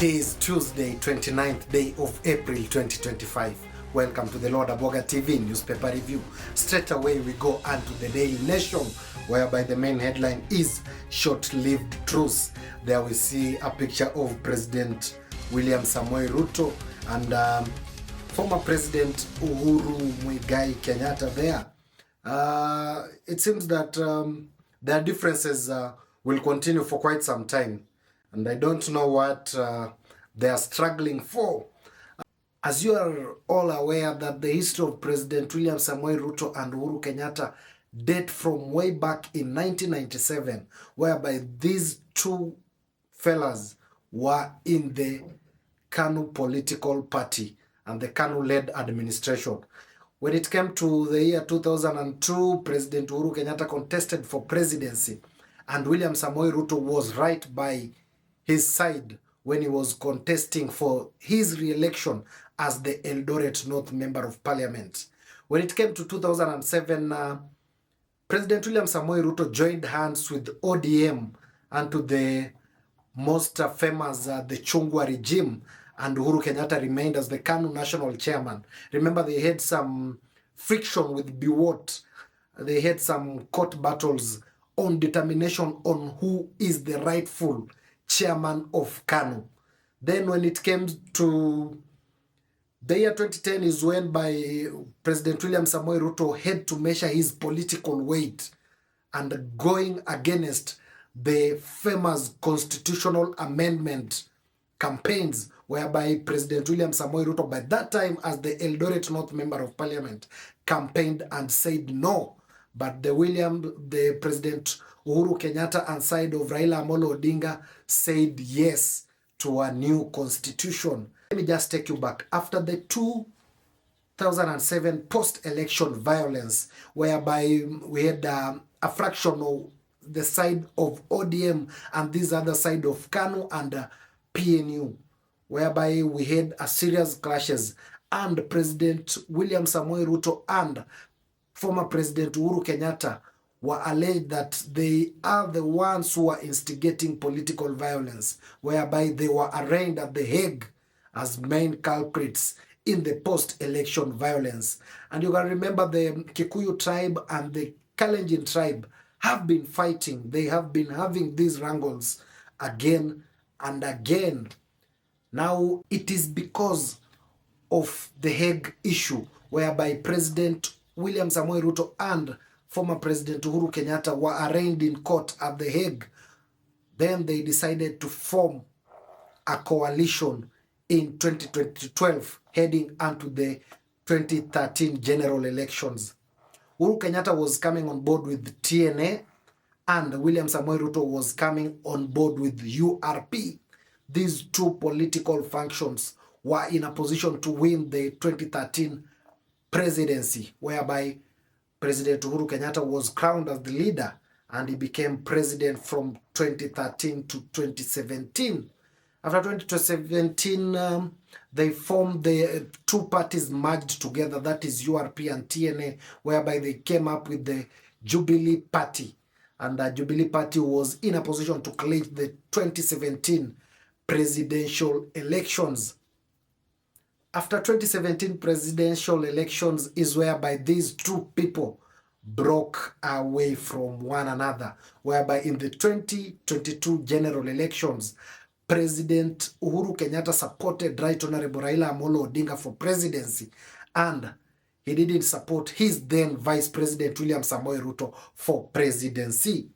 Today is Tuesday, 29th day of April 2025. Welcome to the Lord Aboga TV newspaper review. Straight away we go on to the Daily Nation, whereby the main headline is short-lived truce. There we see a picture of President William Samoei Ruto and former President Uhuru Kenyatta there. It seems that their differences will continue for quite some time, and I don't know what they are struggling for. As you are all aware that the history of President William Samoei Ruto and Uhuru Kenyatta date from way back in 1997, whereby these two fellas were in the KANU political party and the KANU-led administration. When it came to the year 2002, President Uhuru Kenyatta contested for presidency, and William Samoei Ruto was right by his side when he was contesting for his re-election as the Eldoret North Member of Parliament. When it came to 2007, President William Samoei Ruto joined hands with ODM and to the most famous the Chungwa regime, and Uhuru Kenyatta remained as the KANU national chairman. Remember, they had some friction with Biwott. They had some court battles on determination on who is the rightful chairman of KANU. Then when it came to the year 2010 is when by President William Samoei Ruto had to measure his political weight and going against the famous constitutional amendment campaigns, whereby President William Samoei Ruto, by that time as the Eldoret North Member of Parliament, campaigned and said no. But the President Uhuru Kenyatta and side of Raila Amolo Odinga said yes to a new constitution. Let me just take you back. After the 2007 post-election violence, whereby we had a fraction of the side of ODM and this other side of KANU and PNU, whereby we had a serious clashes, and President William Samoei Ruto and former President Uhuru Kenyatta were alleged that they are the ones who are instigating political violence, whereby they were arraigned at The Hague as main culprits in the post-election violence. And you can remember the Kikuyu tribe and the Kalenjin tribe have been fighting. They have been having these wrangles again and again. Now it is because of the Hague issue, whereby President William Samoei Ruto and former President Uhuru Kenyatta were arraigned in court at The Hague. Then they decided to form a coalition in 2012, heading onto the 2013 general elections. Uhuru Kenyatta was coming on board with TNA, and William Samoei Ruto was coming on board with URP. These two political functions were in a position to win the 2013 presidency, whereby President Uhuru Kenyatta was crowned as the leader and he became president from 2013 to 2017. After 2017, they formed the two parties merged together, that is URP and TNA, whereby they came up with the Jubilee Party. And the Jubilee Party was in a position to clinch the 2017 presidential elections. After 2017 presidential elections is whereby these two people broke away from one another, whereby in the 2022 general elections, President Uhuru Kenyatta supported Right Honorable Raila Amolo Odinga for presidency, and he didn't support his then Vice President William Samoei Ruto for presidency.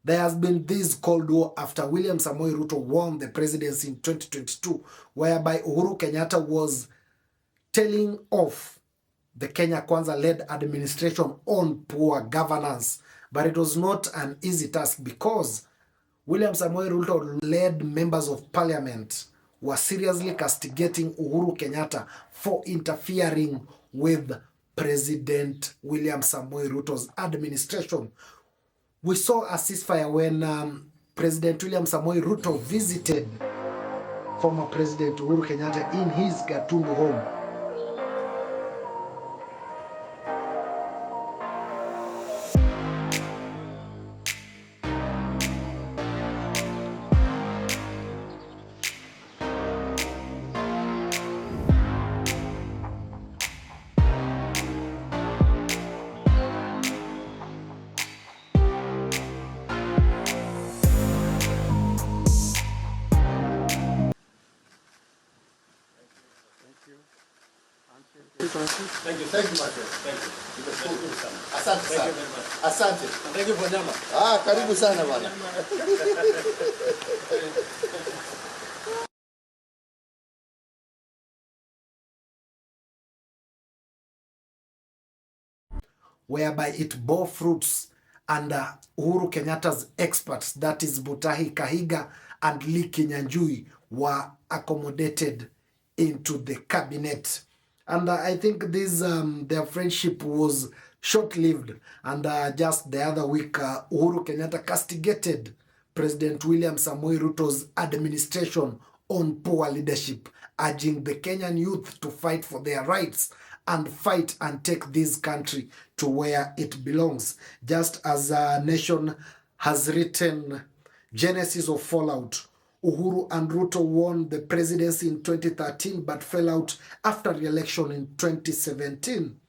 There has been this Cold War after William Samoei Ruto won the presidency in 2022, whereby Uhuru Kenyatta was telling off the Kenya Kwanza-led administration on poor governance. But it was not an easy task because William Samoei Ruto-led members of parliament were seriously castigating Uhuru Kenyatta for interfering with President William Samoei Ruto's administration. We saw a ceasefire when President William Samoei Ruto visited former President Uhuru Kenyatta in his Gatundu home. Thank you. Thank you, my friend. Thank you. Nimeshukuru sana. Asante Thank sana. you very much. Asante. Thank you for nyama. Karibu sana bwana. Whereby it bore fruits, and Uhuru Kenyatta's experts, that is Mutahi Kahiga and Lee Kinyanjui, were accommodated into the cabinet. And I think this their friendship was short-lived. And just the other week, Uhuru Kenyatta castigated President William Samoei Ruto's administration on poor leadership, urging the Kenyan youth to fight for their rights and fight and take this country to where it belongs. Just as a nation has written Genesis of Fallout, Uhuru and Ruto won the presidency in 2013 but fell out after re-election in 2017.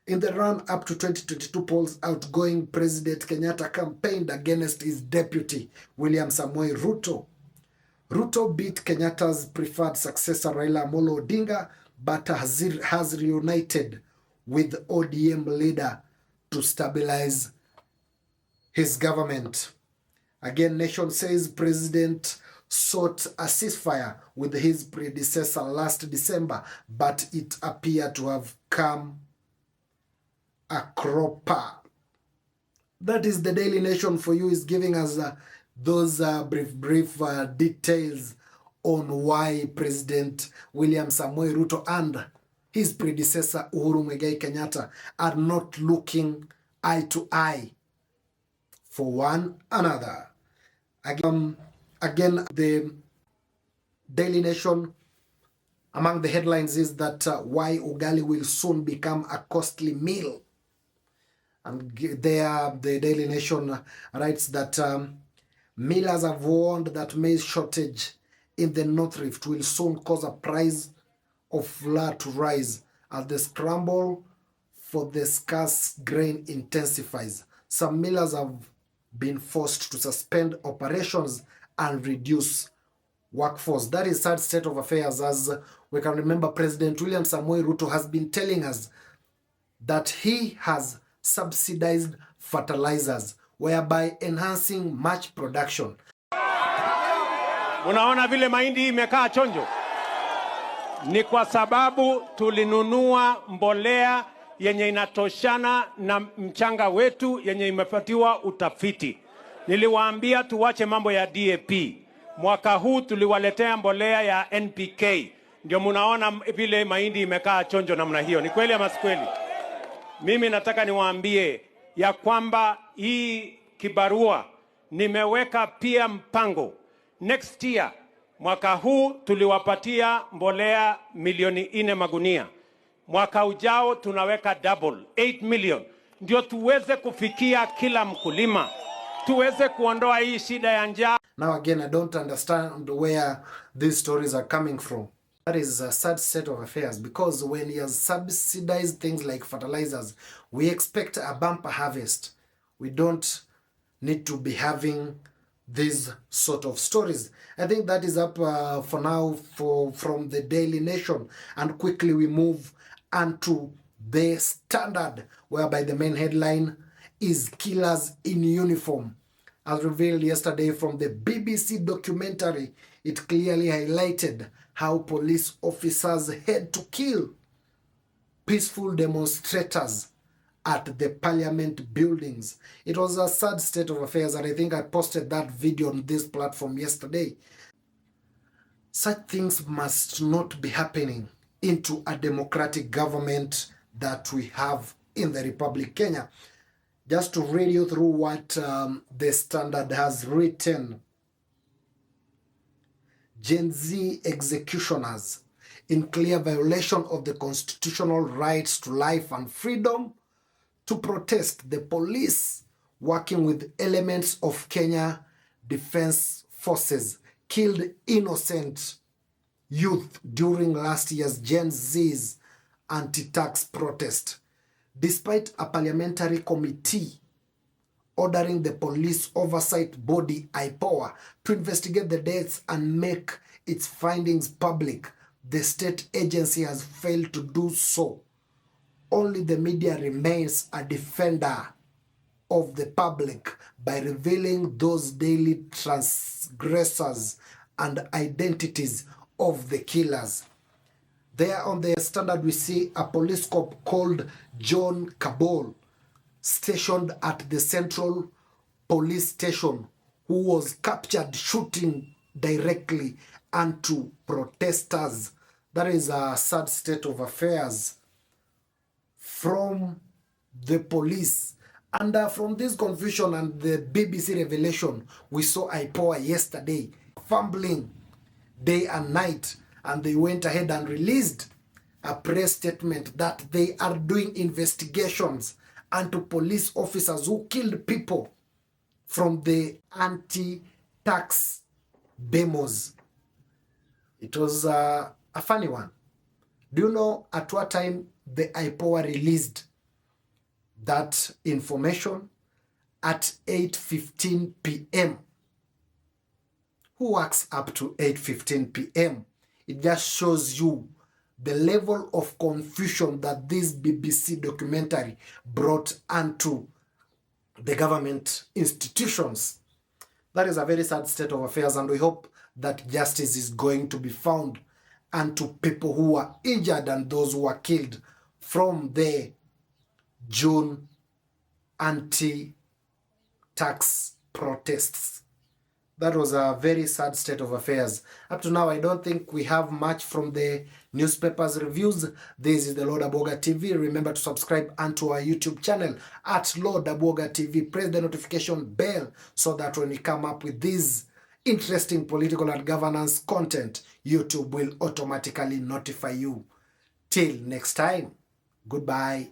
In the run-up to 2022 polls, outgoing President Kenyatta campaigned against his deputy, William Samoei Ruto. Ruto beat Kenyatta's preferred successor, Raila Amolo Odinga, but has reunited with ODM leader to stabilize his government. Again, Nation says President sought a ceasefire with his predecessor last December, but it appeared to have come a cropper. That is the Daily Nation for you, is giving us those brief details on why President William Samoei Ruto and his predecessor Uhuru Muigai Kenyatta are not looking eye to eye for one another. Again, the Daily Nation, among the headlines is that why ugali will soon become a costly meal. And there, the Daily Nation writes that millers have warned that maize shortage in the North Rift will soon cause a price of flour to rise as the scramble for the scarce grain intensifies. Some millers have been forced to suspend operations and reduce workforce. That is sad state of affairs, as we can remember President William Samoei Ruto has been telling us that he has subsidized fertilizers, whereby enhancing match production. Unaona vile mahindi imekaa chonjo? Ni kwa sababu tulinunua mbolea yenye inatoshana na mchanga wetu yenye imepatiwa utafiti. Niliwaambia tuwache mambo ya DAP. Mwaka huu tuliwaletea mbolea ya NPK. Ndio munaona vile mahindi imekaa chonjo namna hiyo. Ni kweli ama si kweli? Mimi nataka niwaambie ya kwamba hii kibarua nimeweka pia mpango. Next year, mwaka huu tuliwapatia mbolea milioni 4 magunia. Mwaka ujao tunaweka double, 8 million. Ndio tuweze kufikia kila mkulima. Tuweze kuondoa hii shida ya njaa. Now again, I don't understand where these stories are coming from. That is a sad state of affairs, because when he has subsidized things like fertilizers, we expect a bumper harvest. We don't need to be having these sort of stories. I think that is up for now from the Daily Nation. And quickly we move onto the Standard, whereby the main headline is Killers in Uniform. As revealed yesterday from the BBC documentary, it clearly highlighted how police officers had to kill peaceful demonstrators at the parliament buildings. It was a sad state of affairs, and I think I posted that video on this platform yesterday. Such things must not be happening into a democratic government that we have in the Republic Kenya. Just to read you through what the Standard has written. Gen Z executioners, in clear violation of the constitutional rights to life and freedom, to protest the police working with elements of Kenya Defense Forces killed innocent youth during last year's Gen Z's anti-tax protest. Despite a parliamentary committee ordering the police oversight body IPOA to investigate the deaths and make its findings public, the state agency has failed to do so. only the media remains a defender of the public by revealing those daily transgressors and identities of the killers. There on the Standard, we see a police cop called John Cabol, stationed at the Central Police Station, who was captured shooting directly onto protesters. That is a sad state of affairs from the police. And from this confusion and the BBC revelation, we saw IPOA yesterday fumbling day and night, and they went ahead and released a press statement that they are doing investigations into police officers who killed people from the anti-tax demos. It was a funny one. Do you know at what time the IPOA released that information? At 8:15 p.m. Who works up to 8:15 p.m.? It just shows you the level of confusion that this BBC documentary brought onto the government institutions. That is a very sad state of affairs, and we hope that justice is going to be found unto people who were injured and those who were killed from the June anti-tax protests. That was a very sad state of affairs. Up to now, I don't think we have much from the newspapers reviews. This is the Lord Aboga TV. Remember to subscribe onto our YouTube channel at Lord Aboga TV. Press the notification bell so that when we come up with this interesting political and governance content, YouTube will automatically notify you. Till next time, goodbye.